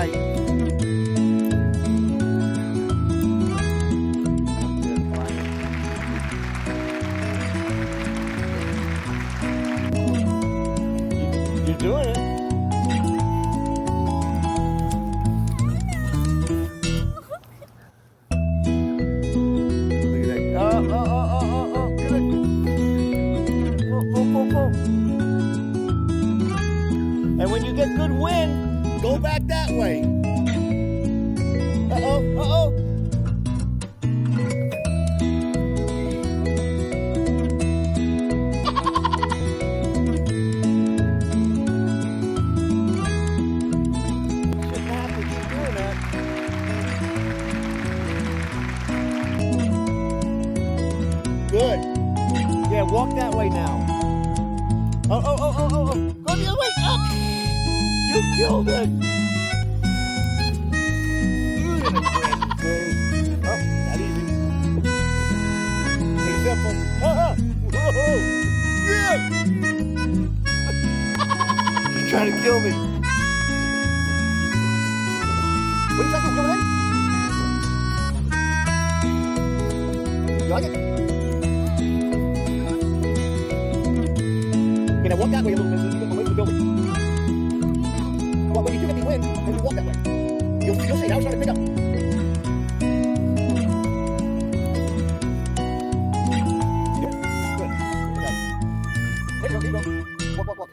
night. You're doing it. Look at that. Oh, good. Pull. And when you get good wind, go back that way. Uh-oh. Shouldn't have to keep doing that. Good. Yeah, walk that way now. Oh. Go the other way. Up. You killed it. You're gonna crazy. Oh, not easy. Pretty simple. Whoa. Yeah. You're trying to kill me. What are you trying to do? Come in? You like it? Okay, now walk that way a little bit so you get away from the building. Well, when you do get the wind, then you walk that way. You'll see, now it's starting to pick up. Good. There you go. Walk.